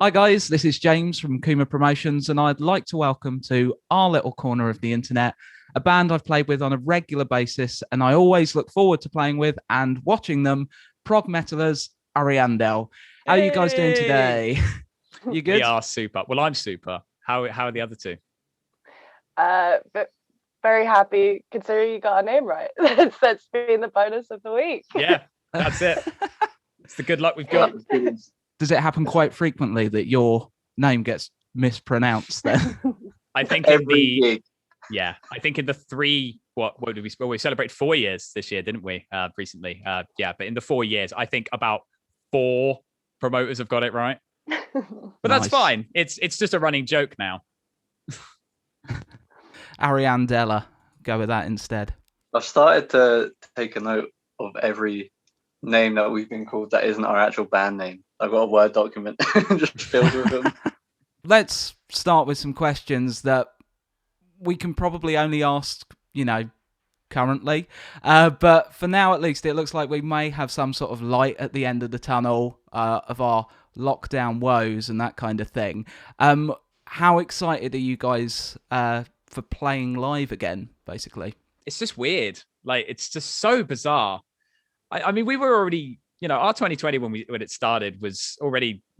Hi guys, this is James from Kuma Promotions, and I'd like to welcome to our little corner of the internet a band I've played with on a regular basis, and I always look forward to playing with and watching them, prog metalers Ariandel. How are you guys doing today? You good? We are super. Well, I'm super. How are the other two? But very happy considering you got a name right. That's been the bonus of the week. Yeah, that's it. It's the good luck we've got. Does it happen quite frequently that your name gets mispronounced then? I think in the three, what did we? Well, we celebrated 4 years this year, didn't we? Recently, but in the 4 years, I think about 4 promoters have got it right. But that's fine. It's just a running joke now. Ariandella, go with that instead. I've started to take a note of every name that we've been called that isn't our actual band name. I've got a Word document just filled with them. Let's start with some questions that we can probably only ask, currently. But for now, at least, it looks like we may have some sort of light at the end of the tunnel of our lockdown woes and that kind of thing. How excited are you guys for playing live again, basically? It's just weird. Like, it's just so bizarre. I mean, we were already, our 2020 when it started was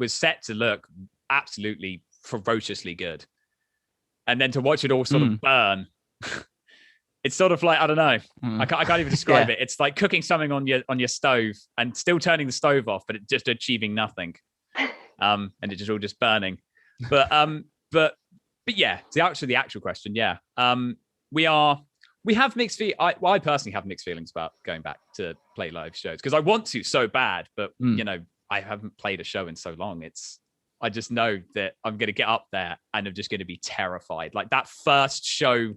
set to look absolutely ferociously good. And then to watch it all sort of burn, it's sort of like, I don't know. I can't even describe it. It's like cooking something on your stove and still turning the stove off, but it just achieving nothing. And it just all just burning. But yeah, the actual question, yeah. We have mixed feelings. I personally have mixed feelings about going back to play live shows because I want to so bad, but I haven't played a show in so long. I just know that I'm going to get up there and I'm just going to be terrified. Like that first show,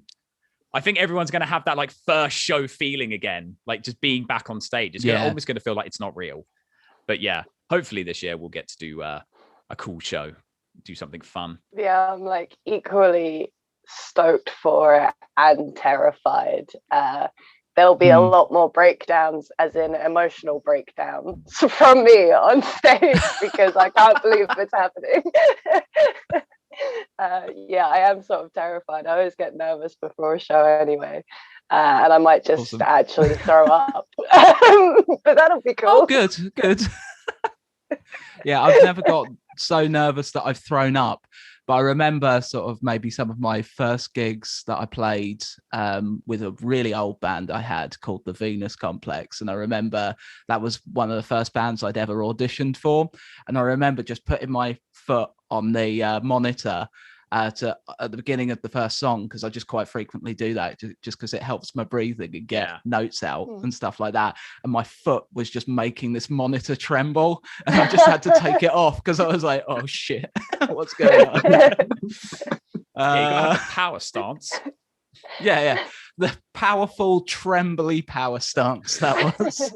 I think everyone's going to have that like first show feeling again, like just being back on stage. It's almost going to feel like it's not real. But yeah, hopefully this year we'll get to do a cool show, do something fun. Yeah, I'm like equally stoked for it and terrified. There'll be a lot more breakdowns, as in emotional breakdowns, from me on stage because I can't believe it's happening. I am sort of terrified. I always get nervous before a show anyway, and I might just actually throw up. But that'll be cool. Oh, good. Yeah, I've never got so nervous that I've thrown up. But I remember sort of maybe some of my first gigs that I played with a really old band I had called the Venus Complex. And I remember that was one of the first bands I'd ever auditioned for. And I remember just putting my foot on the monitor at the beginning of the first song, because I just quite frequently do that just because it helps my breathing and get notes out and stuff like that. And my foot was just making this monitor tremble, and I just had to take it off because I was like, oh shit, what's going on? You gotta have a power stance. Yeah. The powerful, trembly power stance that was.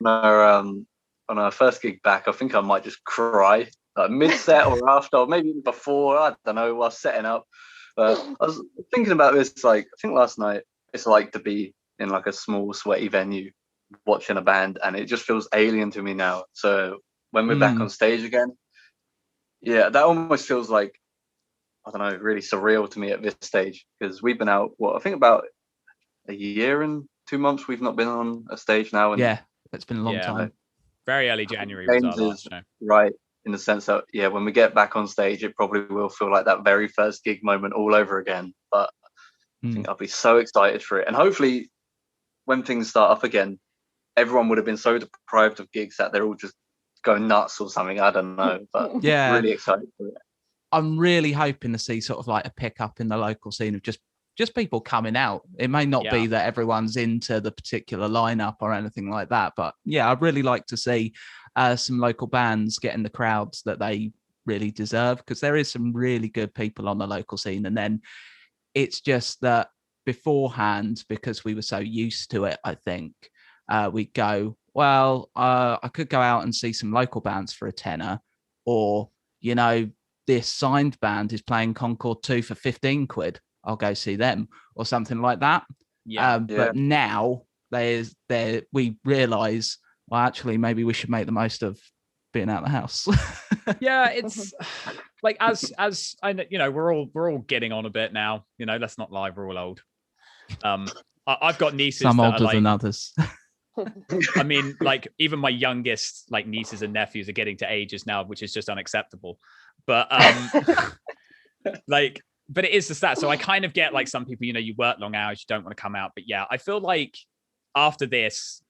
No, on our first gig back, I think I might just cry. Like mid-set or after, or maybe even before, I don't know, while setting up. But I was thinking about this, like, I think last night, it's like to be in like a small, sweaty venue watching a band, and it just feels alien to me now. So when we're back on stage again, yeah, that almost feels like, I don't know, really surreal to me at this stage, because we've been out, I think about a year and 2 months we've not been on a stage now. And yeah, it's been a long time. Very early January was our last show. Right. In the sense that, when we get back on stage, it probably will feel like that very first gig moment all over again. But I think I'll be so excited for it. And hopefully when things start up again, everyone would have been so deprived of gigs that they're all just going nuts or something. I don't know. But really excited for it. I'm really hoping to see sort of like a pickup in the local scene of just people coming out. It may not be that everyone's into the particular lineup or anything like that. But yeah, I'd really like to see some local bands getting the crowds that they really deserve, because there is some really good people on the local scene. And then it's just that beforehand, because we were so used to it, I think we go, well, I could go out and see some local bands for a tenner, or this signed band is playing Concord 2 for 15 quid, I'll go see them, or something like that. But now we realize, well, actually, maybe we should make the most of being out of the house. Yeah, it's like as I know, we're all getting on a bit now. Let's not lie, we're all old. I've got nieces. Some that older are like, than others. I mean, like even my youngest like nieces and nephews are getting to ages now, which is just unacceptable. But but it is the stat. So I kind of get like some people, you work long hours, you don't want to come out. But yeah, I feel like after this,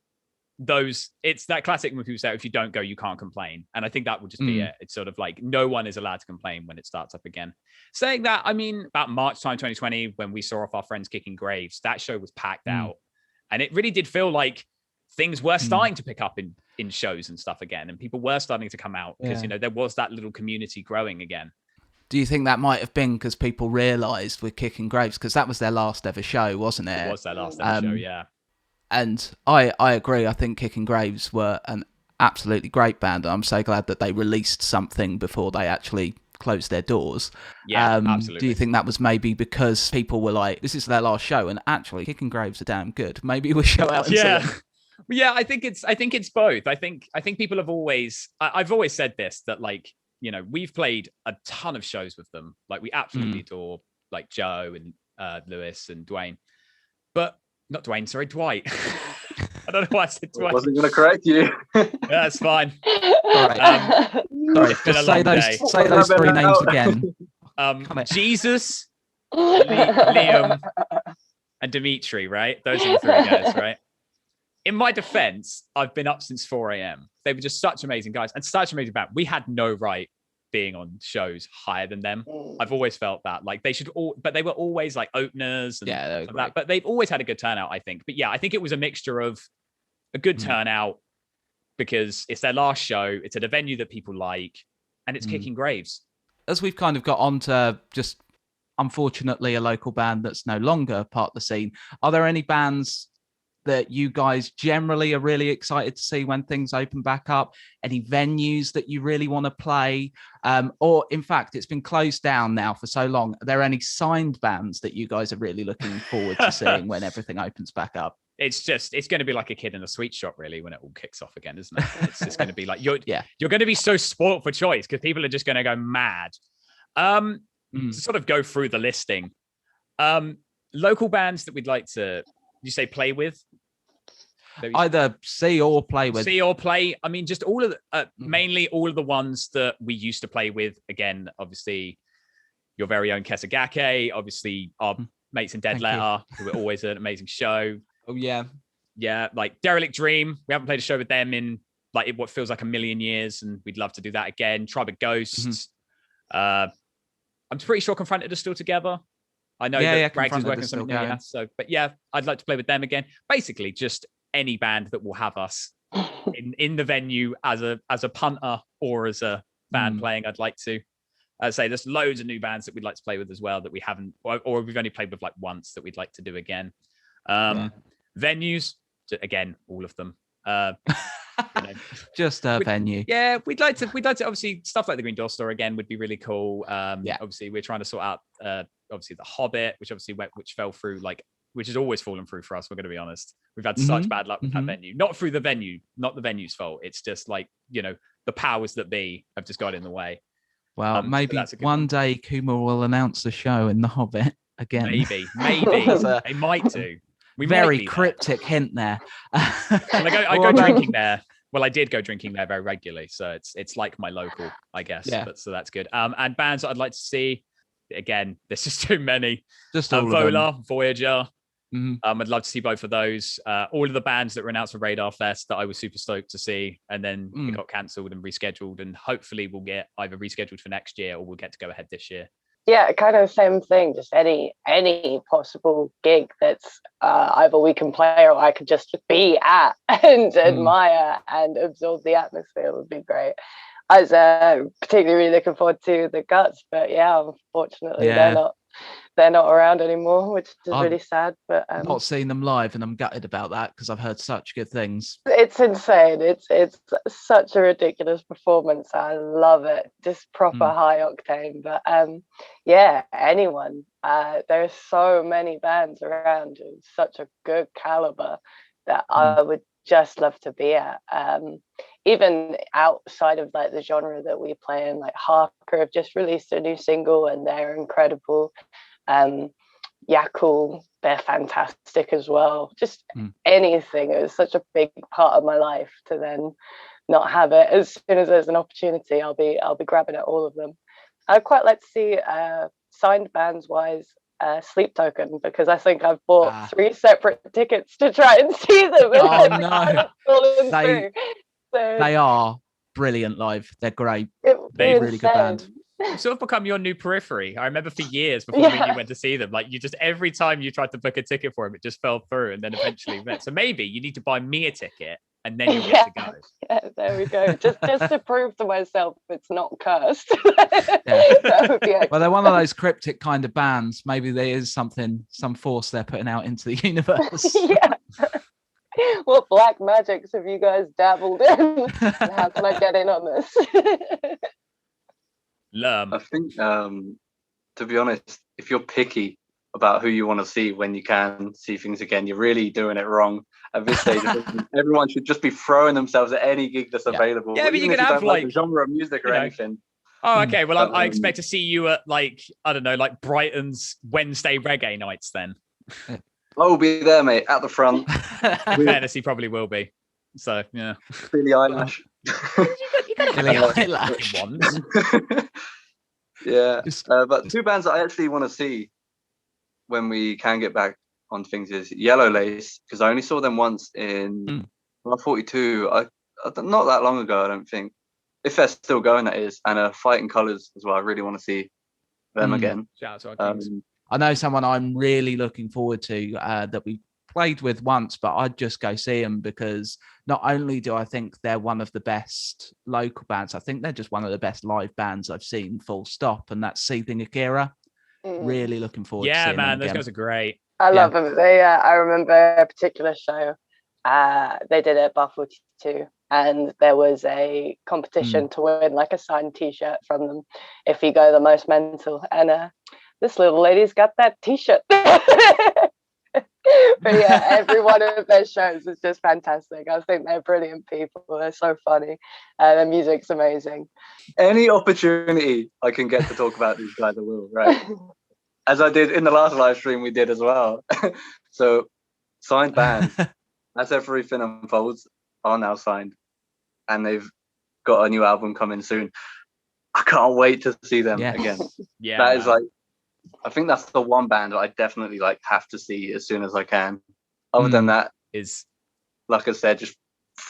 it's that classic when people say, if you don't go, you can't complain. And I think that would just be it. It's sort of like no one is allowed to complain when it starts up again. Saying that, I mean, about March time 2020, when we saw off our friends kicking graves, that show was packed out. And it really did feel like things were starting to pick up in shows and stuff again. And people were starting to come out because, there was that little community growing again. Do you think that might have been because people realised with Kicking Graves, because that was their last ever show, wasn't it? It was their last ever show, yeah. And I agree. I think Kicking Graves were an absolutely great band. I'm so glad that they released something before they actually closed their doors. Yeah, absolutely. Do you think that was maybe because people were like, this is their last show, and actually Kicking Graves are damn good. Maybe we'll show out and see them. Yeah, I think it's both. I think people have always, I've always said this, that like, we've played a ton of shows with them. Like we absolutely adore like Joe and Lewis and Dwayne, but not Dwayne, sorry, Dwight. I don't know why I said Dwight. I wasn't going to correct you. Yeah, that's fine. Sorry, It's been a long day. Say those three names again. Jesus, Liam, and Dimitri, right? Those are the three guys, right? In my defense, I've been up since 4 a.m. They were just such amazing guys and such amazing band. We had no right being on shows higher than them. I've always felt that. Like they should all, but they were always like openers and that. But they've always had a good turnout, I think. But yeah, I think it was a mixture of a good turnout because it's their last show. It's at a venue that people like, and it's Kicking Graves. As we've kind of got onto just, unfortunately, a local band that's no longer part of the scene, are there any bands that you guys generally are really excited to see when things open back up? Any venues that you really want to play? Or in fact, it's been closed down now for so long. Are there any signed bands that you guys are really looking forward to seeing when everything opens back up? It's going to be like a kid in a sweet shop, really, when it all kicks off again, isn't it? It's just going to be like, you're going to be so spoiled for choice because people are just going to go mad. To sort of go through the listing. Local bands that we'd like to, you say play with? Either see or play with. See or play. I mean, just all of the, mainly all of the ones that we used to play with. Again, obviously, your very own Kesagake, obviously our mates in Dead Letter, who were always an amazing show. Oh, yeah. Yeah, like Derelict Dream. We haven't played a show with them in like what feels like a million years, and we'd love to do that again. Tribe of Ghosts. I'm pretty sure Confronted are still together. I know that Rags is working on something new. So, but yeah, I'd like to play with them again. Basically, just any band that will have us in the venue as a punter or as a band playing. I'd like to say there's loads of new bands that we'd like to play with as well that we haven't, or we've only played with like once that we'd like to do again. Venues, again, all of them. Just a venue. Yeah, we'd like to obviously stuff like the Green Door Store again would be really cool. Obviously we're trying to sort out obviously the Hobbit, which fell through, like, which has always fallen through for us. We're going to be honest. We've had such bad luck with that venue. Not through the venue, not the venue's fault. It's just like, the powers that be have just got in the way. Well, maybe one day Kuma will announce a show in the Hobbit again. Maybe they might do. We very cryptic hint there. I go drinking there. Well, I did go drinking there very regularly, so it's like my local, I guess. Yeah. So that's good. And bands that I'd like to see. Again, there's just too many. Just all Vola, Voyager. I'd love to see both of those. All of the bands that were announced for Radar Fest that I was super stoked to see, and then it got cancelled and rescheduled, and hopefully we'll get either rescheduled for next year or we'll get to go ahead this year. Yeah, kind of same thing. Just any possible gig that's either we can play or I could just be at and admire and absorb the atmosphere would be great. I was particularly really looking forward to the Guts, but unfortunately they're not around anymore, which is really sad. But I've not seen them live, and I'm gutted about that because I've heard such good things. It's insane. It's such a ridiculous performance. I love it. Just proper high octane. But anyone. There's so many bands around of such a good caliber that I would just love to be at. even outside of like the genre that we play in, like Harker have just released a new single and they're incredible. Yakul, they're fantastic as well. Just anything. It was such a big part of my life to then not have it. As soon as there's an opportunity, I'll be grabbing at all of them. I'd quite like to see signed bands wise Sleep Token, because I think I've bought 3 separate tickets to try and see them. And They are brilliant live. They're great. They're really good band. They've sort of become your new Periphery. I remember for years before you went to see them, like you just every time you tried to book a ticket for them, it just fell through, and then eventually went. So maybe you need to buy me a ticket, and then you get to go. Yeah, there we go. Just to prove to myself it's not cursed. That would be well, they're one of those cryptic kind of bands. Maybe there is some force they're putting out into the universe. Yeah. What black magics have you guys dabbled in? How can I get in on this? I think, to be honest, if you're picky about who you want to see when you can see things again, you're really doing it wrong. At this stage, everyone should just be throwing themselves at any gig that's available. Yeah, but you can have like genre of music or anything. Oh, okay. Well, I expect to see you at like, I don't know, like Brighton's Wednesday reggae nights then. I'll be there, mate, at the front. Fantasy probably will be. So, yeah. Billie Eilish. You got Billie Eilish. Yeah. But 2 bands that I actually want to see when we can get back on things is Yellow Lace, because I only saw them once in 42. Not that long ago, I don't think. If they're still going, that is. And Fighting Colours as well. I really want to see them again. Shout out to our Kings. I know someone I'm really looking forward to that we played with once, but I'd just go see them because not only do I think they're one of the best local bands, I think they're just one of the best live bands I've seen, full stop, and that's Seething Akira. Really looking forward to seeing them. Yeah, man, those guys are great. I love them. I remember a particular show. They did it at Bar 42, and there was a competition to win like a signed T-shirt from them if you go the most mental. And this little lady's got that T-shirt. But yeah, every one of their shows is just fantastic. I think they're brilliant people. They're so funny. Their music's amazing. Any opportunity I can get to talk about these guys, I will, right? As I did in the last live stream we did as well. So, signed bands, as everything unfolds, are now signed. And they've got a new album coming soon. I can't wait to see them again. Yeah, that is like, I think that's the one band that I definitely like have to see as soon as I can. Other than that, is like I said, just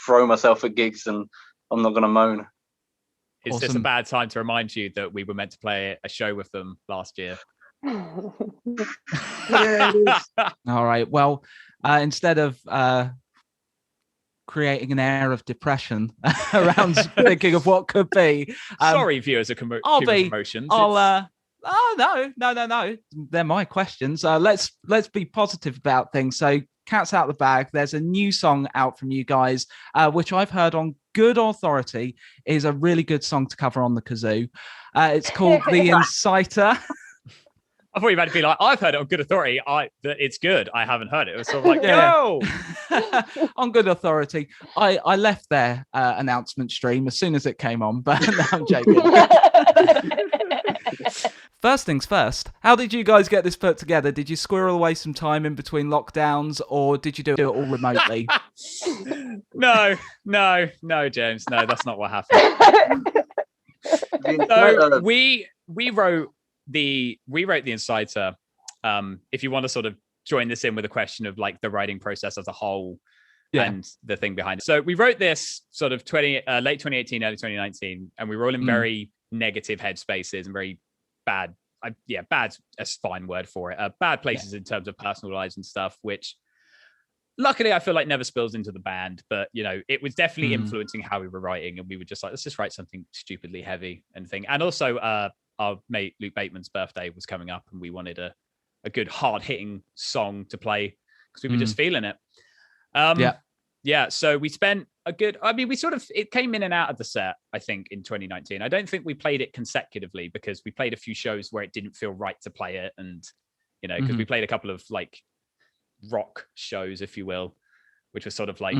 throw myself at gigs and I'm not going to moan. It's just a bad time to remind you that we were meant to play a show with them last year. All right. Well, instead of creating an air of depression around thinking of what could be, sorry, viewers of Promotions. Oh no. They're my questions. Let's be positive about things. So, cat's out of the bag. There's a new song out from you guys, which I've heard on good authority is a really good song to cover on the kazoo. It's called The Inciter. I thought you were about to be like, I've heard it on good authority. That it's good. I haven't heard it. It was sort of like, no. On good authority. I left their announcement stream as soon as it came on, but no, I'm joking. First things first, how did you guys get this put together? Did you squirrel away some time in between lockdowns, or did you do it all remotely? No, James. No, that's not what happened. So we wrote the Inciter. If you want to sort of join this in with a question of like the writing process as a whole and the thing behind it. So we wrote this sort of late 2018, early 2019, and we were all in very negative headspaces and very bad. Bad is a fine word for it. Bad places in terms of personal lives and stuff, which luckily I feel like never spills into the band, but you know, it was definitely influencing how we were writing, and we were just like, let's just write something stupidly heavy and thing. And also our mate Luke Bateman's birthday was coming up, and we wanted a good hard-hitting song to play because we were just feeling it. So we spent it came in and out of the set, I think, in 2019. I don't think we played it consecutively because we played a few shows where it didn't feel right to play it. And, you know, because we played a couple of like rock shows, if you will. which was sort of like,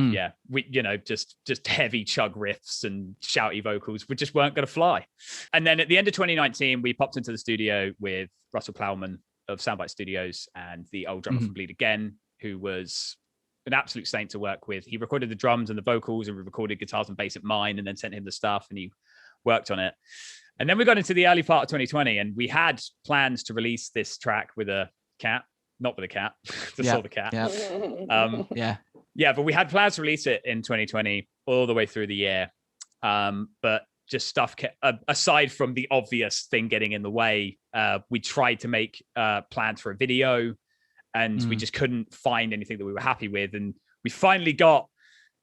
we, just heavy chug riffs and shouty vocals, we just weren't going to fly. And then at the end of 2019, we popped into the studio with Russell Plowman of Soundbite Studios and the old drummer from Bleed Again, who was an absolute saint to work with. He recorded the drums and the vocals, and we recorded guitars and bass at mine, and then sent him the stuff, and he worked on it. And then we got into the early part of 2020, and we had plans to release this track with a cat, not with a cat, just saw the cat. But we had plans to release it in 2020 all the way through the year. But just stuff aside from the obvious thing getting in the way, we tried to make plans for a video, and we just couldn't find anything that we were happy with. And we finally got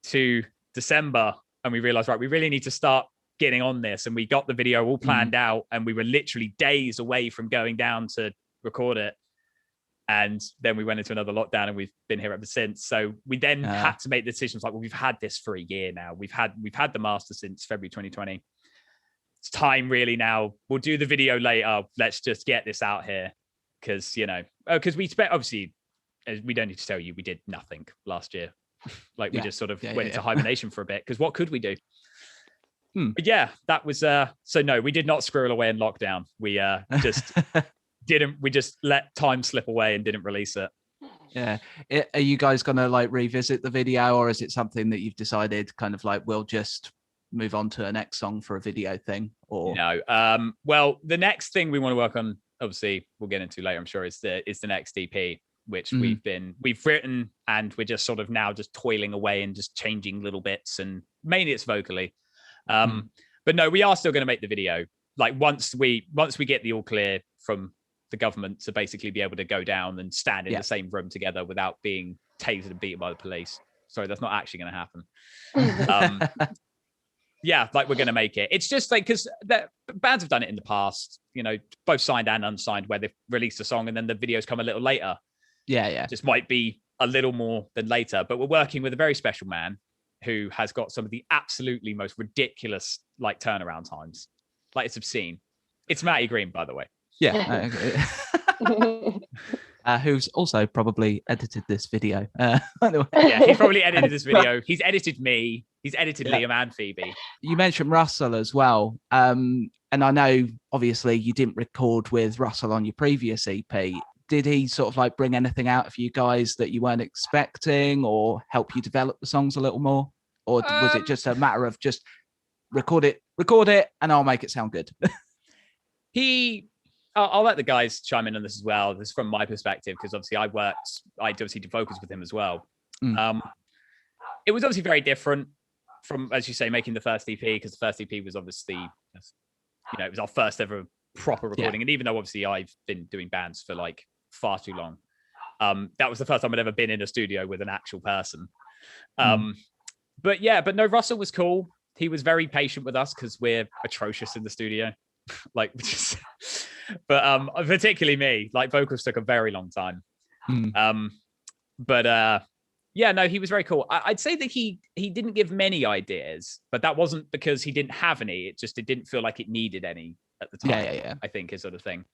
to December, and we realized, right, we really need to start getting on this. And we got the video all planned out, and we were literally days away from going down to record it. And then we went into another lockdown, and we've been here ever since. So we then had to make decisions like, well, we've had this for a year now. We've had the master since February 2020. It's time really now. We'll do the video later. Let's just get this out here. Because, because we spent, obviously, we don't need to tell you, we did nothing last year. Like we just sort of went into hibernation for a bit, because what could we do? But that was, so no, we did not squirrel away in lockdown. We just we just let time slip away and didn't release it. Yeah. Are you guys going to like revisit the video, or is it something that you've decided kind of like, we'll just move on to a next song for a video thing? Or no, well, the next thing we want to work on, obviously we'll get into later, I'm sure, is the next EP, which we've written, and we're just sort of now just toiling away and just changing little bits, and mainly it's vocally. But no, we are still going to make the video. Like once we get the all clear from the government to basically be able to go down and stand in the same room together without being tasered and beaten by the police. Sorry, that's not actually going to happen. Like we're going to make it. It's just like, because bands have done it in the past, both signed and unsigned, where they've released a song and then the videos come a little later. Just might be a little more than later. But we're working with a very special man who has got some of the absolutely most ridiculous like turnaround times. Like, it's obscene. It's Matty Green, by the way. Who's also probably edited this video. He's probably edited this video. He's edited me. He's edited Liam and Phoebe. You mentioned Russell as well. And I know, obviously, you didn't record with Russell on your previous EP. Did he sort of like bring anything out of you guys that you weren't expecting, or help you develop the songs a little more? Or was it just a matter of just record it, and I'll make it sound good? I'll let the guys chime in on this as well. This is from my perspective, because obviously I obviously did vocals with him as well. It was obviously very different from, as you say, making the first EP, because the first EP was obviously, it was our first ever proper recording. And even though obviously I've been doing bands for like far too long, that was the first time I'd ever been in a studio with an actual person. But no, Russell was cool. He was very patient with us because we're atrocious in the studio. But particularly me, like vocals took a very long time. He was very cool. I'd say that he didn't give many ideas, but that wasn't because he didn't have any. It didn't feel like it needed any at the time. I think is sort of thing.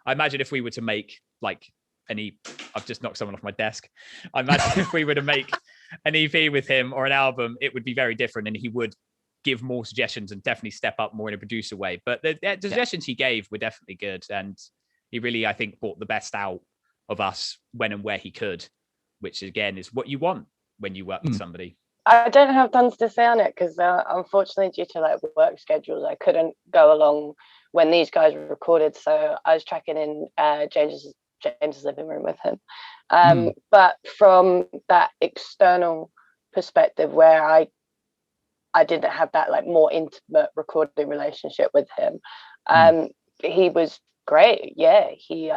I imagine if we were to make like I've just knocked someone off my desk. I imagine if we were to make an EP with him or an album, it would be very different, and he would give more suggestions and definitely step up more in a producer way. But the suggestions he gave were definitely good, and he really, I think, brought the best out of us when and where he could, which again is what you want when you work with somebody. I don't have tons to say on it because unfortunately, due to like work schedules, I couldn't go along when these guys recorded. So I was tracking in James's living room with him. But from that external perspective, where I didn't have that like more intimate recording relationship with him, he was great. He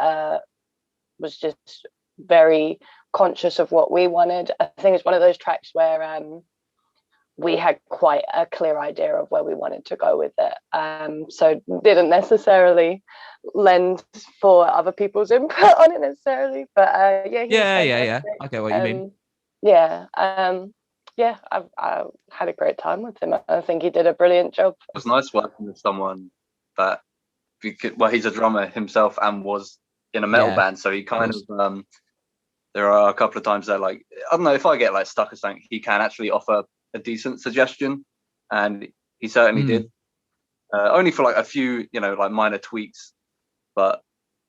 was just very conscious of what we wanted. I think it's one of those tracks where we had quite a clear idea of where we wanted to go with it, so didn't necessarily lend for other people's input on it necessarily, but I get what you mean. I had a great time with him. I think he did a brilliant job. It was nice working with someone that he's a drummer himself and was in a metal band, so he kind of there are a couple of times that, like, I don't know, if I get like stuck or something, he can actually offer a decent suggestion, and he certainly did. Only for like a few, like minor tweaks, but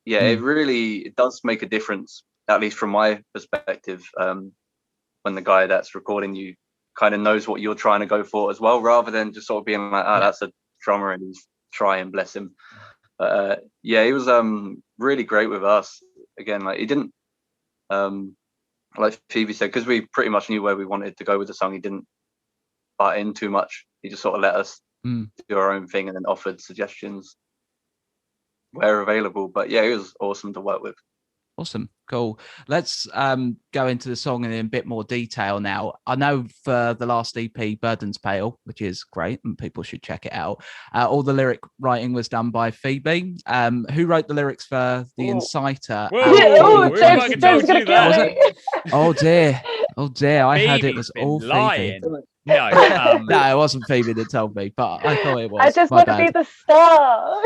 yeah, it does make a difference, at least from my perspective, when the guy that's recording you kind of knows what you're trying to go for as well, rather than just sort of being like, oh, that's a drummer and he's trying, bless him. Yeah, he was really great with us. Again, like, he didn't, like Phoebe said, because we pretty much knew where we wanted to go with the song, he didn't butt in too much. He just sort of let us do our own thing and then offered suggestions where available. But yeah, it was awesome to work with. Awesome. Cool. Let's go into the song in a bit more detail now. I know for the last EP, Burden's Pale, which is great and people should check it out, all the lyric writing was done by Phoebe. Who wrote the lyrics for The Inciter? James gonna kill me. Oh dear. I heard it was all lying. Phoebe. No, no, it wasn't Phoebe that told me, but I thought it was. I just want to be the star.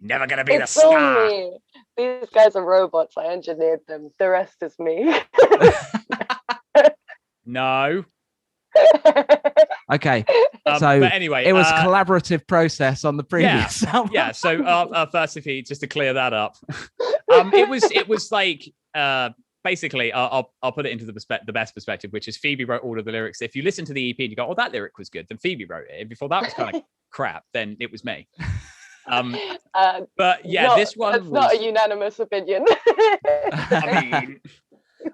Never gonna be the star. Me. These guys are robots. I engineered them. The rest is me. No. Okay. So but anyway, it was a collaborative process on the previous album. Yeah. So first, just to clear that up, it was like basically, I'll put it into the best perspective, which is Phoebe wrote all of the lyrics. If you listen to the EP and you go, "Oh, that lyric was good," then Phoebe wrote it. If you thought that was kind of crap, then it was me. But yeah, this one was not a unanimous opinion.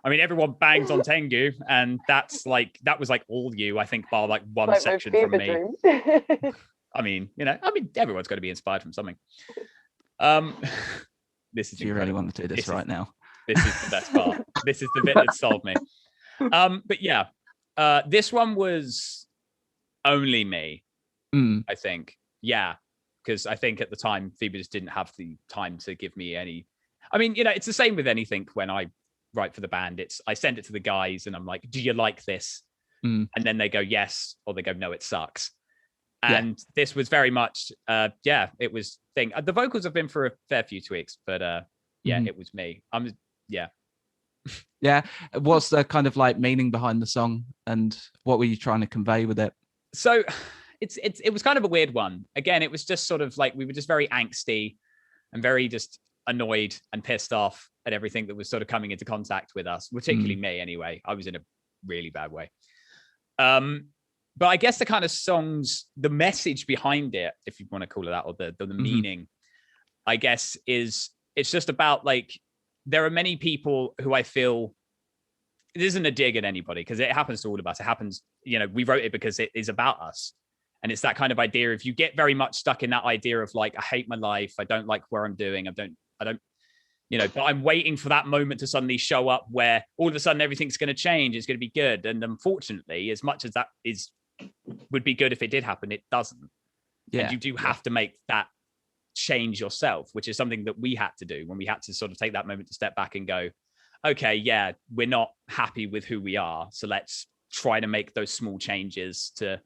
I mean, everyone bangs on Tengu, and that was like all you, I think, bar like one like section from me. I mean, everyone's got to be inspired from something. This is you really want to do this right now. This is the best part. This is the bit that solved me. But yeah, this one was only me, I think. Yeah, because I think at the time Phoebe just didn't have the time to give me any. I mean, it's the same with anything when I write for the band. I send it to the guys and I'm like, "Do you like this?" And then they go yes, or they go no, it sucks. And this was very much, it was thing. The vocals have been for a fair few tweaks, but it was me. Yeah. What's the kind of like meaning behind the song, and what were you trying to convey with it? So it was kind of a weird one. Again, it was just sort of like we were just very angsty and very just annoyed and pissed off at everything that was sort of coming into contact with us, particularly me anyway. I was in a really bad way. But I guess the kind of songs, the message behind it, if you want to call it that, or the meaning, I guess it's just about like, there are many people who I feel, it isn't a dig at anybody because it happens to all of us. It happens, we wrote it because it is about us. And it's that kind of idea. If you get very much stuck in that idea of like, I hate my life, I don't like where I'm doing, I don't, but I'm waiting for that moment to suddenly show up where all of a sudden everything's going to change. It's going to be good. And unfortunately, as much as that would be good if it did happen, it doesn't. Yeah. And you do have to make that change yourself, which is something that we had to do when we had to sort of take that moment to step back and go, okay, yeah, we're not happy with who we are. So let's try to make those small changes to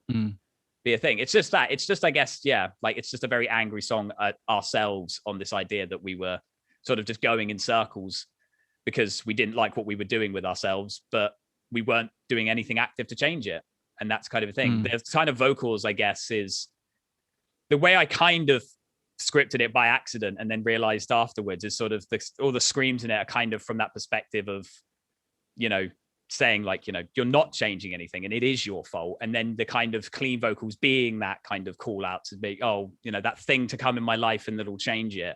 be a thing. It's just, I guess, it's just a very angry song at ourselves on this idea that we were sort of just going in circles because we didn't like what we were doing with ourselves, but we weren't doing anything active to change it. And that's kind of a thing. The kind of vocals, I guess, is the way I kind of scripted it by accident and then realized afterwards is sort of all the screams in it are kind of from that perspective of, saying like, you're not changing anything and it is your fault. And then the kind of clean vocals being that kind of call out to be, that thing to come in my life and that'll change it.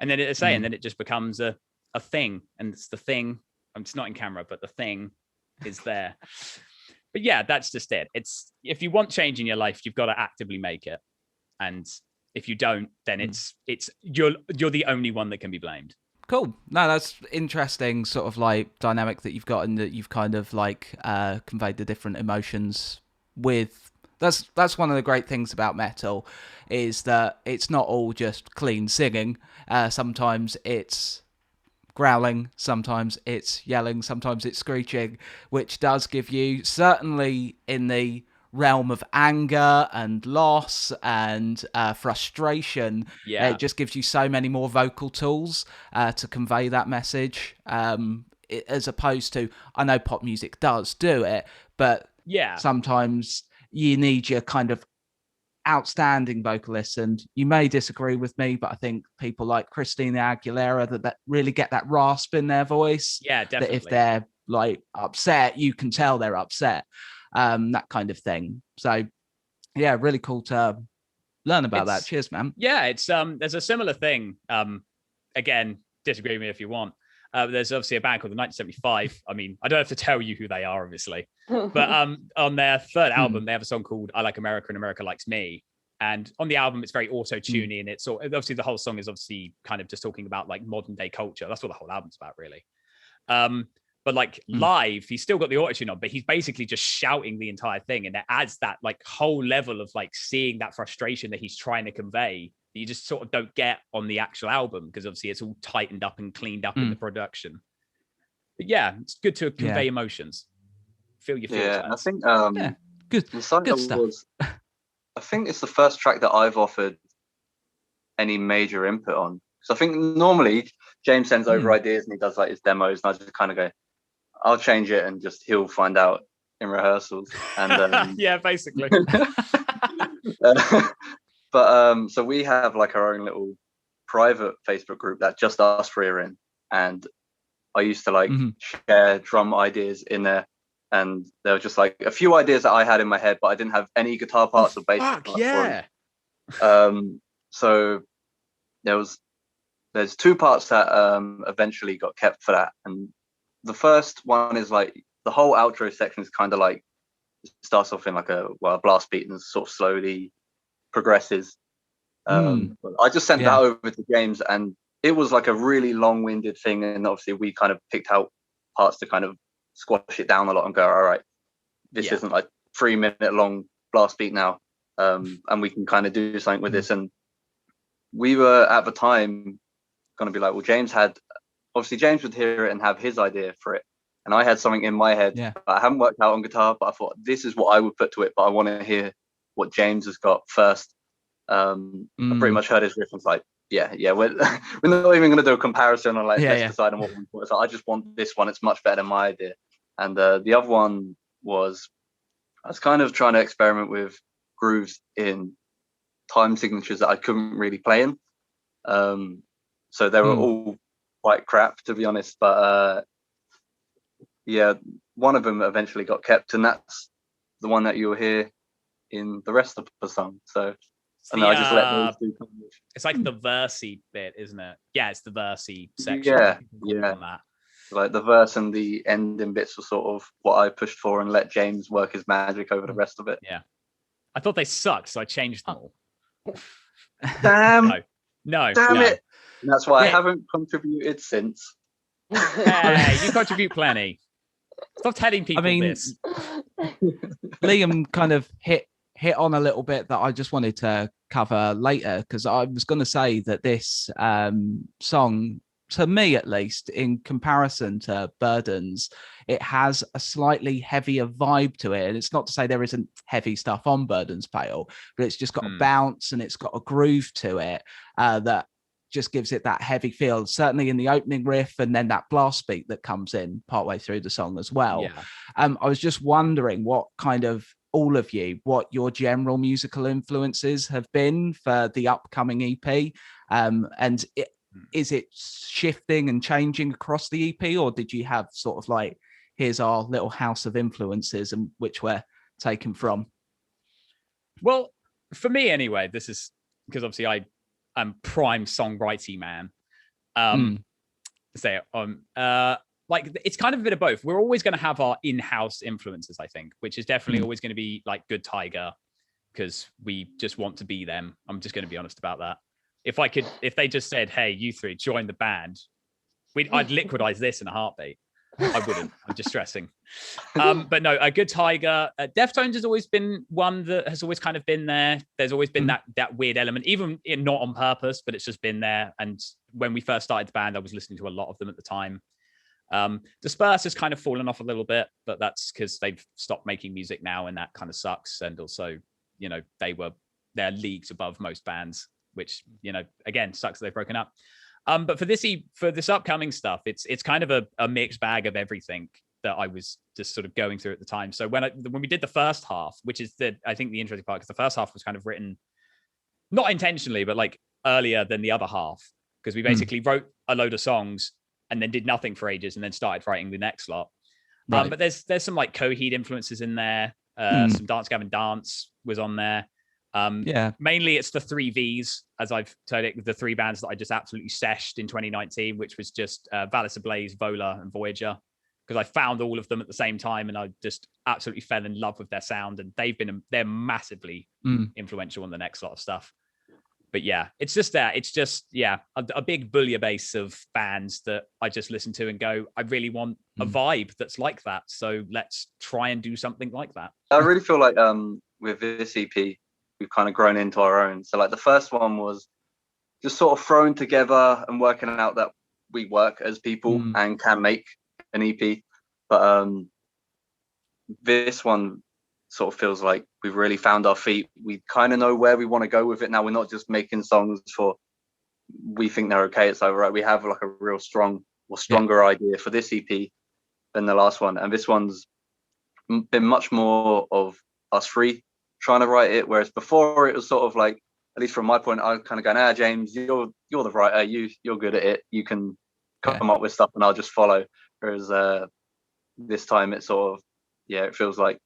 And then and then it just becomes a thing. And it's the thing, it's not in camera, but the thing is there. But yeah, that's just it. It's, if you want change in your life, you've got to actively make it. And if you don't, then it's you're the only one that can be blamed. Cool. No, that's interesting sort of like dynamic that you've got, and that you've kind of like conveyed the different emotions with. That's one of the great things about metal, is that it's not all just clean singing. Sometimes it's growling, sometimes it's yelling, sometimes it's screeching, which does give you, certainly in the realm of anger and loss and frustration. Yeah. It just gives you so many more vocal tools to convey that message, as opposed to, I know pop music does do it, but sometimes you need your kind of outstanding vocalists, and you may disagree with me, but I think people like Christina Aguilera that really get that rasp in their voice. Yeah, definitely. That if they're like upset, you can tell they're upset, that kind of thing. So yeah, really cool to learn about that. Cheers, man. Yeah, it's there's a similar thing. Again, disagree with me if you want. There's obviously a band called the 1975. I mean, I don't have to tell you who they are, obviously. But on their third album, they have a song called I Like America and America Likes Me. And on the album, it's very auto-tuney. And it's obviously the whole song is obviously kind of just talking about like modern day culture. That's what the whole album's about, really. But like live, he's still got the auto-tune on, but he's basically just shouting the entire thing. And it adds that like whole level of like seeing that frustration that he's trying to convey that you just sort of don't get on the actual album, because obviously it's all tightened up and cleaned up in the production. But yeah, it's good to convey emotions. Feel your feelings. Yeah, I think good stuff. I think it's the first track that I've offered any major input on. So I think normally James sends over ideas and he does like his demos, and I just kind of go, I'll change it, and just he'll find out in rehearsals. And yeah, basically. But so we have like our own little private Facebook group that just us three are in, and I used to like share drum ideas in there, and there were just like a few ideas that I had in my head, but I didn't have any guitar parts or bass parts. Yeah. So there's two parts that eventually got kept for that, and the first one is like the whole outro section is kind of like starts off in like a blast beat and sort of slowly progresses. I just sent that over to James, and it was like a really long-winded thing, and obviously we kind of picked out parts to kind of squash it down a lot and go, all right, this isn't like 3 minute long blast beat now, and we can kind of do something with this. And we were at the time going to be like, well, James would hear it and have his idea for it, and I had something in my head that I haven't worked out on guitar, but I thought this is what I would put to it, but I want to hear what James has got first. I pretty much heard his riff and was like, we're not even going to do a comparison on like let's decide on what we want. So I just want this one, it's much better than my idea. And the other one was, I was kind of trying to experiment with grooves in time signatures that I couldn't really play in, so they were all quite crap, to be honest, but one of them eventually got kept, and that's the one that you'll hear in the rest of the song. So I just let those two come. It's like the versey bit, isn't it? Yeah, it's the versey section. Yeah. On that. Like the verse and the ending bits were sort of what I pushed for, and let James work his magic over the rest of it. Yeah, I thought they sucked, so I changed them all. Damn. No. Damn it. And that's why I haven't contributed since. Hey, you contribute plenty. Stop telling people this. Liam kind of hit on a little bit that I just wanted to cover later, because I was going to say that this song, to me at least, in comparison to Burdens, it has a slightly heavier vibe to it. And it's not to say there isn't heavy stuff on Burdens Pale, but it's just got a bounce and it's got a groove to it that just gives it that heavy feel, certainly in the opening riff, and then that blast beat that comes in partway through the song as well. I was just wondering what your general musical influences have been for the upcoming EP, and is it shifting and changing across the EP, or did you have sort of like, here's our little house of influences and which we're taken from? Well, for me anyway, this is because obviously I'm prime songwriting man. Like it's kind of a bit of both. We're always going to have our in-house influences, I think, which is definitely always going to be like Good Tiger, because we just want to be them. I'm just going to be honest about that. If they just said, hey, you three join the band, I'd liquidize this in a heartbeat. I wouldn't. I'm just stressing. But no, a Good Tiger. Deftones has always been one that has always kind of been there. There's always been that weird element, even not on purpose, but it's just been there. And when we first started the band, I was listening to a lot of them at the time. Disperse has kind of fallen off a little bit, but that's because they've stopped making music now, and that kind of sucks. And also, you know, they're leagues above most bands, which, you know, again, sucks that they've broken up. But for this upcoming stuff, it's kind of a mixed bag of everything that I was just sort of going through at the time. So when we did the first half, which is I think the interesting part, because the first half was kind of written not intentionally, but like earlier than the other half, because we basically wrote a load of songs and then did nothing for ages and then started writing the next lot. Right. But there's some like Coheed influences in there. Some Dance Gavin Dance was on there. Mainly it's the 3 Vs, as I've told it, the 3 bands that I just absolutely seshed in 2019, which was just Valis Ablaze, Vola, and Voyager, because I found all of them at the same time and I just absolutely fell in love with their sound, and they're massively influential on the next lot of stuff. But yeah, it's just a big bouillabaisse of bands that I just listen to and go, I really want a vibe that's like that, so let's try and do something like that. I really feel like with this EP, we've kind of grown into our own. So like the first one was just sort of thrown together and working out that we work as people and can make an EP. But this one sort of feels like we've really found our feet. We kind of know where we want to go with it now. We're not just making songs for we think they're okay. It's like, right, we have like a real stronger idea for this EP than the last one. And this one's been much more of us three trying to write it, whereas before it was sort of like, at least from my point, I kind of go, James, you're the writer, you're good at it, you can come up with stuff and I'll just follow. Whereas this time it's sort of, it feels like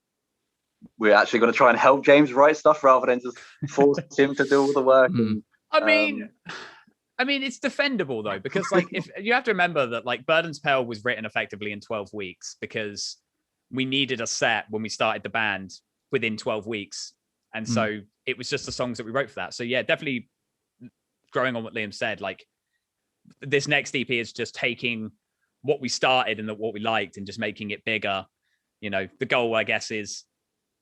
we're actually going to try and help James write stuff rather than just force him to do all the work. And, I mean, it's defendable though, because like if you have to remember that like Burden's Pale was written effectively in 12 weeks because we needed a set when we started the band within 12 weeks. And so it was just the songs that we wrote for that. So yeah, definitely growing on what Liam said, like this next EP is just taking what we started and what we liked and just making it bigger. You know, the goal, I guess, is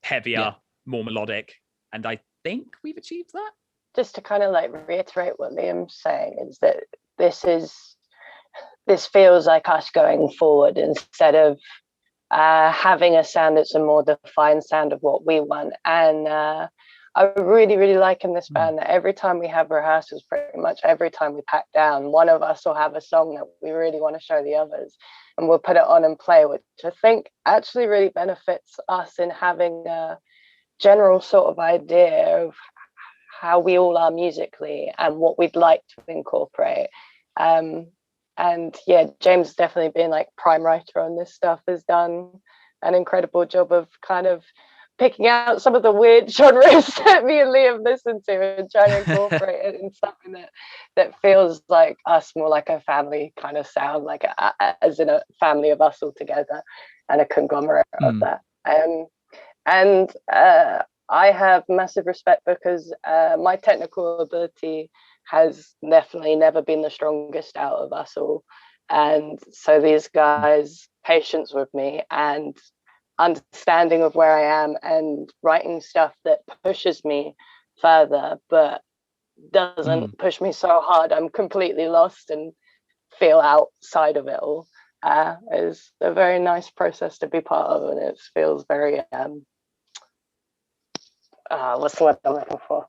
heavier, more melodic. And I think we've achieved that. Just to kind of like reiterate what Liam's saying is that this feels like us going forward instead of having a sound that's a more defined sound of what we want. And I really, really like in this band that every time we have rehearsals, pretty much every time we pack down, one of us will have a song that we really want to show the others, and we'll put it on and play, which I think actually really benefits us in having a general sort of idea of how we all are musically and what we'd like to incorporate. And yeah, James definitely being like prime writer on this stuff has done an incredible job of kind of picking out some of the weird genres that me and Liam listen to and trying to incorporate it in something that feels like us, more like a family kind of sound, like as in a family of us all together and a conglomerate of that. And I have massive respect because my technical ability has definitely never been the strongest out of us all. And so these guys' patience with me and understanding of where I am and writing stuff that pushes me further, but doesn't push me so hard I'm completely lost and feel outside of it all, is a very nice process to be part of. And it feels very, what's the word I'm looking for?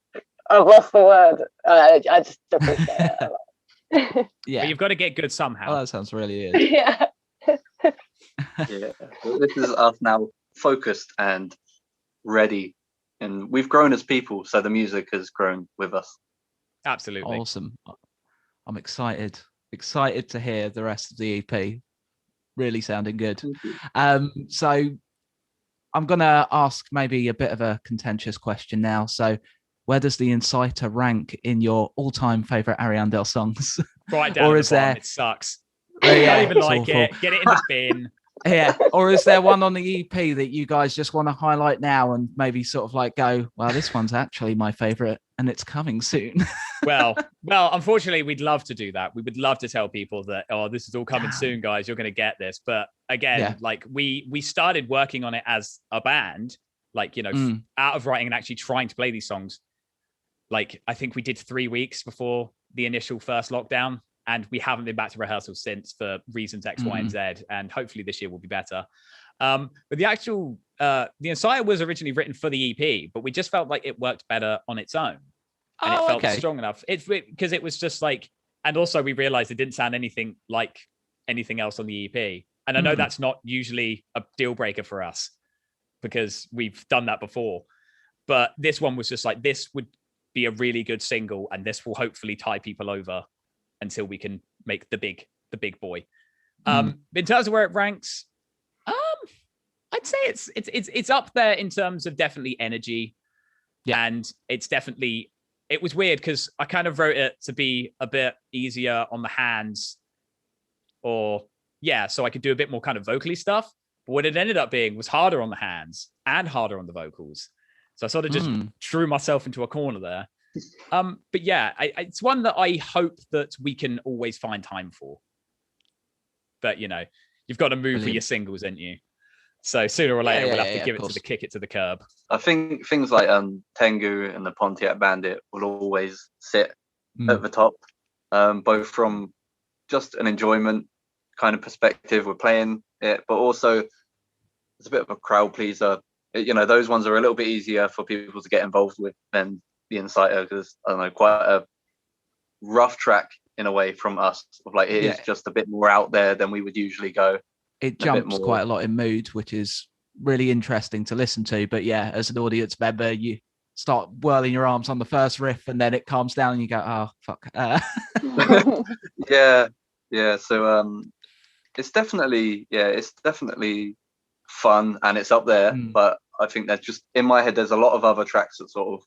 Oh, what's the word? I just appreciate it a lot. Yeah, but you've got to get good somehow. Oh, that sounds really good. Yeah. Yeah, this is us now focused and ready, and we've grown as people, so the music has grown with us. Absolutely awesome. I'm excited to hear the rest of the EP. Really sounding good. So I'm gonna ask maybe a bit of a contentious question now. So where does the Inciter rank in your all-time favorite Ariandel songs? Right down or is the bottom. It sucks. Yeah, don't even like awful. It. Get it in the bin. Yeah. Or is there one on the EP that you guys just want to highlight now and maybe sort of like go, well, this one's actually my favorite and it's coming soon? well, unfortunately, we'd love to do that. We would love to tell people that, oh, this is all coming soon, guys. You're going to get this. But again, like we started working on it as a band, like, you know, out of writing and actually trying to play these songs. Like, I think we did 3 weeks before the initial first lockdown. and we haven't been back to rehearsal since for reasons X, Y, and Z. And hopefully this year will be better. But the actual the Inciter was originally written for the EP, but we just felt like it worked better on its own, and it felt strong enough. It's because it was just like, and also we realized it didn't sound anything like anything else on the EP. And I know that's not usually a deal breaker for us because we've done that before. But this one was just like, this would be a really good single, and this will hopefully tie people over until we can make the big boy. In terms of where it ranks, I'd say it's up there in terms of definitely energy. Yeah. And it's definitely, it was weird because I kind of wrote it to be a bit easier on the hands, so I could do a bit more kind of vocally stuff. But what it ended up being was harder on the hands and harder on the vocals. So I sort of just threw myself into a corner there. But yeah, it's one that I hope that we can always find time for. But, you know, you've got to move for your singles, ain't you? So sooner or later, we'll have to give it to the kick it to the curb. I think things like Tengu and the Pontiac Bandit will always sit at the top, both from just an enjoyment kind of perspective. We're playing it, but also it's a bit of a crowd pleaser. You know, those ones are a little bit easier for people to get involved with than the Inciter, because I don't know, quite a rough track in a way from us. Like it is just a bit more out there than we would usually go. It jumps quite a lot in mood, which is really interesting to listen to. But yeah, as an audience member, you start whirling your arms on the first riff, and then it calms down, and you go, "Oh fuck." Yeah. So it's definitely fun, and it's up there. But I think that's just in my head. There's a lot of other tracks that sort of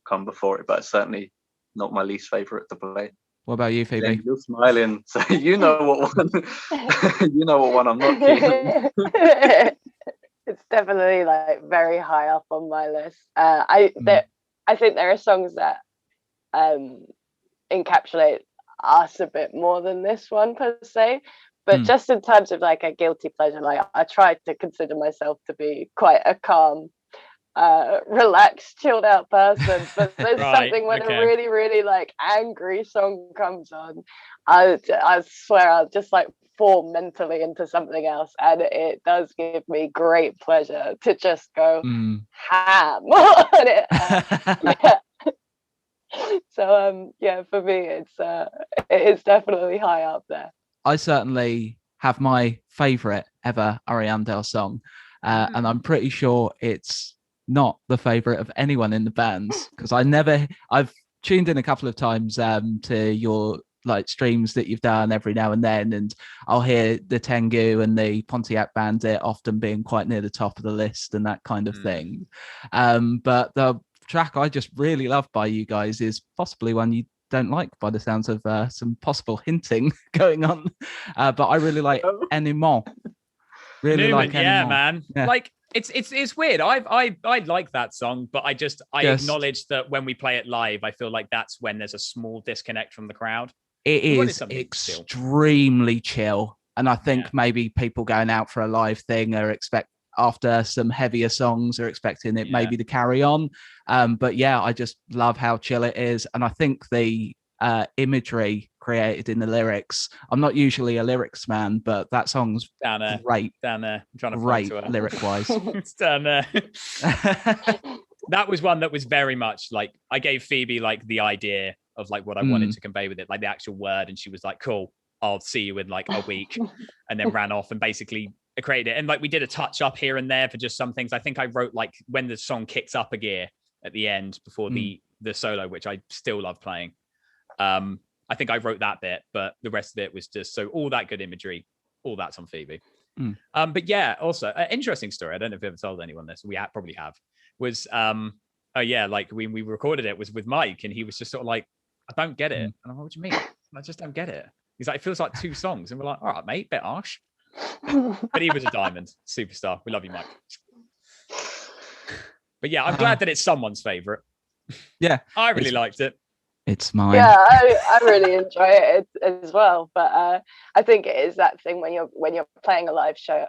come before it, but it's certainly not my least favorite to play. What about you, Phoebe? Yeah, you're smiling, so you know what one. You know what one I'm not keen on. It's definitely like very high up on my list. I think there are songs that encapsulate us a bit more than this one per se. But just in terms of like a guilty pleasure, like I try to consider myself to be quite a calm, relaxed, chilled out person. But there's something when a really, really like angry song comes on, I swear I'll just like fall mentally into something else, and it does give me great pleasure to just go ham on it. So for me it's definitely high up there. I certainly have my favorite ever Ariandel song, and I'm pretty sure it's not the favorite of anyone in the bands, because I've tuned in a couple of times to your like streams that you've done every now and then, and I'll hear the Tengu and the Pontiac Bandit often being quite near the top of the list and that kind of thing. But the track I just really love by you guys is possibly one you don't like, by the sounds of some possible hinting going on, but I really like Animant. Really like Animant. Yeah, man. Yeah. Like it's weird. I like that song, but I acknowledge that when we play it live, I feel like that's when there's a small disconnect from the crowd. It is extremely chill, and I think maybe people going out for a live thing are after some heavier songs are expecting it maybe to carry on. But yeah, I just love how chill it is. And I think the imagery created in the lyrics, I'm not usually a lyrics man, but that song's down there. I'm trying to great lyric wise. It's down there. That was one that was very much like, I gave Phoebe like the idea of like what I wanted to convey with it, like the actual word. And she was like, cool, I'll see you in like a week. And then ran off and basically created it. And like we did a touch up here and there for just some things. I think I wrote like when the song kicks up a gear at the end before the solo, which I still love playing. I think I wrote that bit, but the rest of it was just so all that good imagery, all that's on Phoebe. But yeah, also an interesting story. I don't know if I've ever told anyone this. We probably have. Was like when we recorded it was with Mike, and he was just sort of like, I don't get it. And I'm like, what do you mean? I just don't get it. He's like, it feels like 2 songs, and we're like, all right, mate, bit harsh. But he was a diamond, superstar. We love you, Mike. But yeah, I'm glad that it's someone's favorite. Yeah, I really liked it. It's mine. Yeah, I really enjoy it as well. But I think it is that thing when you're playing a live show.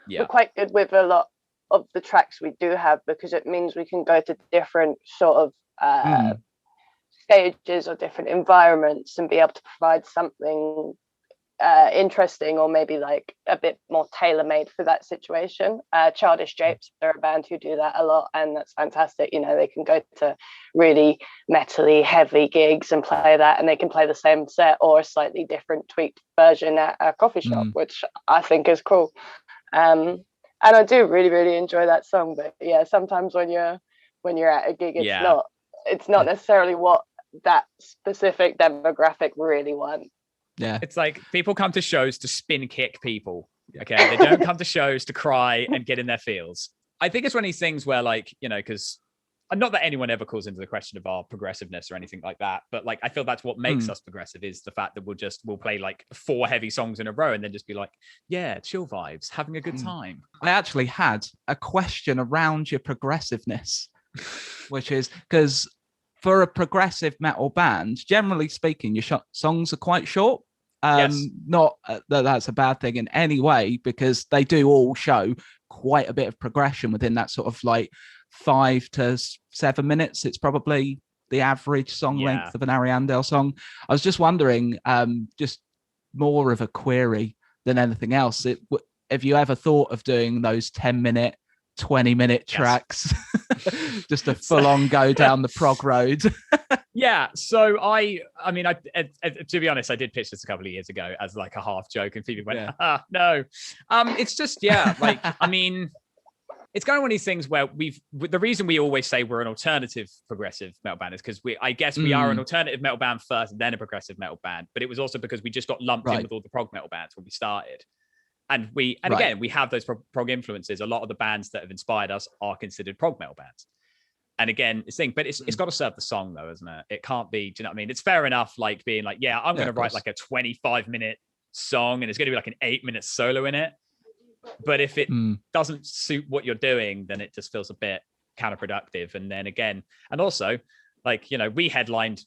We're quite good with a lot of the tracks we do have, because it means we can go to different sort of stages or different environments and be able to provide something interesting, or maybe like a bit more tailor-made for that situation. Childish Japes are a band who do that a lot, and that's fantastic. You know, they can go to really metally heavy gigs and play that, and they can play the same set or a slightly different tweaked version at a coffee shop, which I think is cool. And I do really, really enjoy that song. But yeah, sometimes when you're at a gig, it's not necessarily what that specific demographic really want. Yeah, it's like people come to shows to spin kick people. Okay, they don't come to shows to cry and get in their feels. I think it's one of these things where, like, you know, because not that anyone ever calls into the question of our progressiveness or anything like that, but like I feel that's what makes us progressive, is the fact that we'll play like 4 heavy songs in a row and then just be like, yeah, chill vibes, having a good time. I actually had a question around your progressiveness, which is because for a progressive metal band, generally speaking, your songs are quite short. Yes. Not that that's a bad thing in any way, because they do all show quite a bit of progression within that sort of like 5 to 7 minutes. It's probably the average song length of an Ariandel song. I was just wondering, just more of a query than anything else. Have you ever thought of doing those 10-minute, 20-minute tracks, just a full-on go down the prog road? Yeah, so I mean, to be honest, I did pitch this a couple of years ago as like a half joke, and people went, no. It's just, like, I mean, it's kind of one of these things where the reason we always say we're an alternative progressive metal band is because we are an alternative metal band first, then a progressive metal band. But it was also because we just got lumped in with all the prog metal bands when we started. And again, we have those prog influences. A lot of the bands that have inspired us are considered prog metal bands. And again, it's thing, but it's got to serve the song though, isn't it? It can't be, do you know what I mean? It's fair enough, like being like, yeah, I'm going to write like a 25-minute song and it's going to be like an 8-minute solo in it. But if it doesn't suit what you're doing, then it just feels a bit counterproductive. And then again, and also, like, you know, we've headlined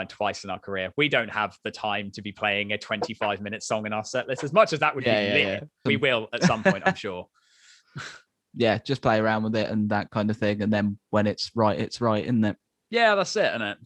twice in our career. We don't have the time to be playing a 25-minute song in our set list. As much as that would be lit, we will at some point, I'm sure. Yeah, just play around with it and that kind of thing. And then when it's right, isn't it? Yeah, that's it, isn't it?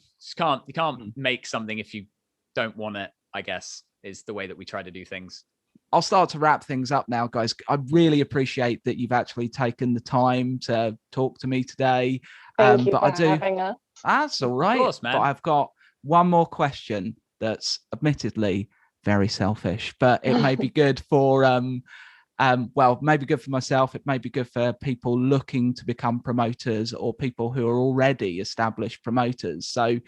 You can't make something if you don't want it, I guess, is the way that we try to do things. I'll start to wrap things up now, guys. I really appreciate that you've actually taken the time to talk to me today. Thank you for having us. That's all right. Of course, man. But I've got one more question that's admittedly very selfish, but it may be good for maybe good for myself. It may be good for people looking to become promoters or people who are already established promoters. So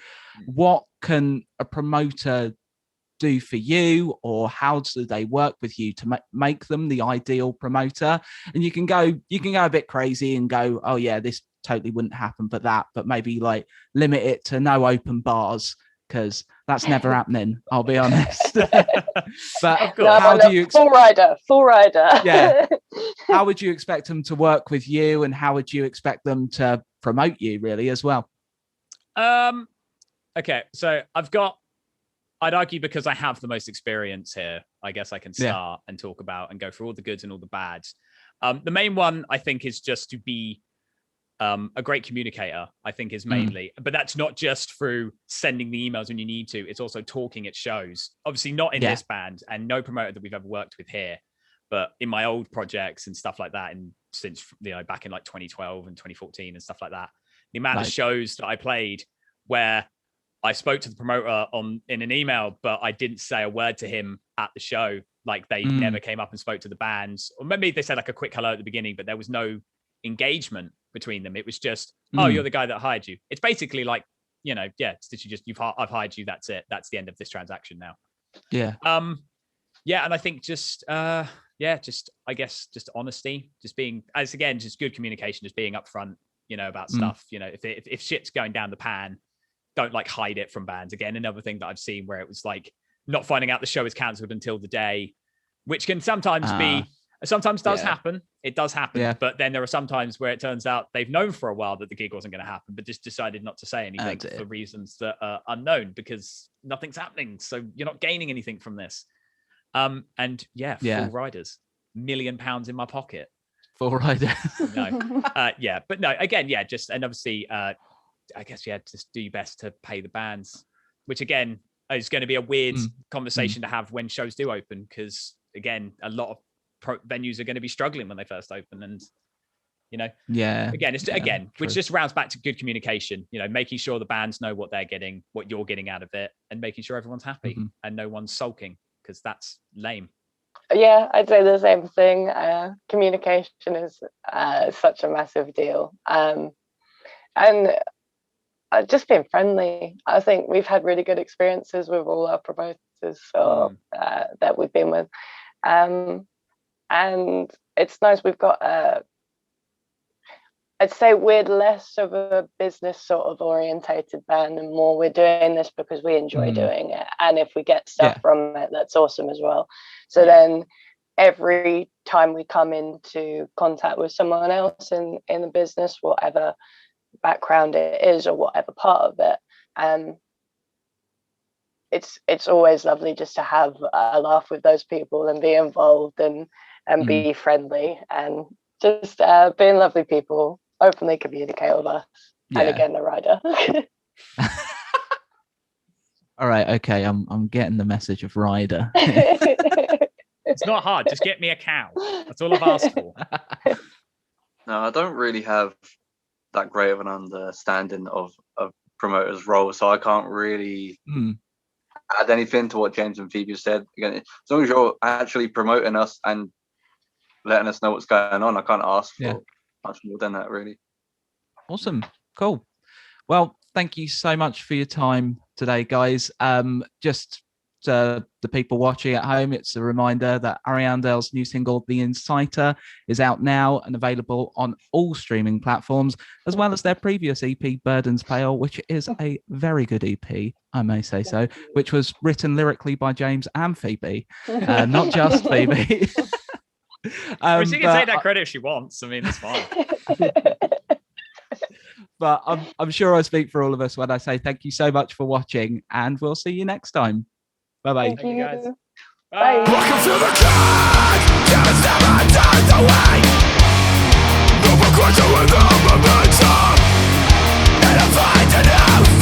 what can a promoter do for you, or how do they work with you to make them the ideal promoter? And you can go a bit crazy and go, oh yeah, this totally wouldn't happen, but maybe like limit it to no open bars, because that's never happening, I'll be honest. But how do you full rider? Yeah. How would you expect them to work with you, and how would you expect them to promote you really as well? Okay, so I'd argue, because I have the most experience here, I guess I can start and talk about and go through all the goods and all the bads. The main one, I think, is just to be a great communicator, I think, is mainly. But that's not just through sending the emails when you need to. It's also talking at shows. Obviously not in this band, and no promoter that we've ever worked with here, but in my old projects and stuff like that, and since, you know, back in like 2012 and 2014 and stuff like that, the amount of shows that I played where I spoke to the promoter in an email, but I didn't say a word to him at the show. Like, they never came up and spoke to the bands, or maybe they said like a quick hello at the beginning, but there was no engagement between them. It was just, oh, you're the guy that hired you. It's basically like, you know, I've hired you. That's it. That's the end of this transaction now. Yeah. And I think just I guess just honesty, just being, as again, just good communication, just being upfront, you know, about stuff. You know, if shit's going down the pan, don't like hide it from bands. Again, another thing that I've seen where it was like not finding out the show is cancelled until the day, which can sometimes does happen. It does happen. But then there are some times where it turns out they've known for a while that the gig wasn't going to happen, but just decided not to say anything for reasons that are unknown, because nothing's happening. So you're not gaining anything from this. Full riders, £1 million in my pocket. Full rider. No. But no, again, just, and obviously, I guess you had to do your best to pay the bands, which again is going to be a weird conversation to have when shows do open, because again, a lot of venues are going to be struggling when they first open, and which just rounds back to good communication, making sure the bands know what they're getting, what you're getting out of it, and making sure everyone's happy and no one's sulking, because that's lame. Yeah, I'd say the same thing. Communication is such a massive deal, and just being friendly. I think we've had really good experiences with all our promoters that we've been with, and it's nice. We've got I'd say we're less of a business sort of orientated band, and more we're doing this because we enjoy doing it. And if we get stuff from it, that's awesome as well. So then every time we come into contact with someone else in the business, whatever background it is or whatever part of it, it's always lovely just to have a laugh with those people and be involved and be friendly and just being lovely people. Openly communicate with us, and again, the rider. All right, okay, I'm getting the message of Ryder. It's not hard. Just get me a cow. That's all I've asked for. No, I don't really have that great of an understanding of promoters' role, so I can't really add anything to what James and Phoebe said. Again, as long as you're actually promoting us and letting us know what's going on, I can't ask for much more than that, really. Awesome. Cool. Well, thank you so much for your time today, guys. Just to the people watching at home, it's a reminder that Ariandel's new single, The Inciter, is out now and available on all streaming platforms, as well as their previous EP, Burden's Pale, which is a very good EP, I may say so, which was written lyrically by James and Phoebe, not just Phoebe. She can take that credit if she wants. I mean, it's fine. But I'm sure I speak for all of us when I say thank you so much for watching, and we'll see you next time. Bye-bye. Thank you, guys. Bye. Welcome to the king. Devil's never died away. No progression without momentum. And I find it out.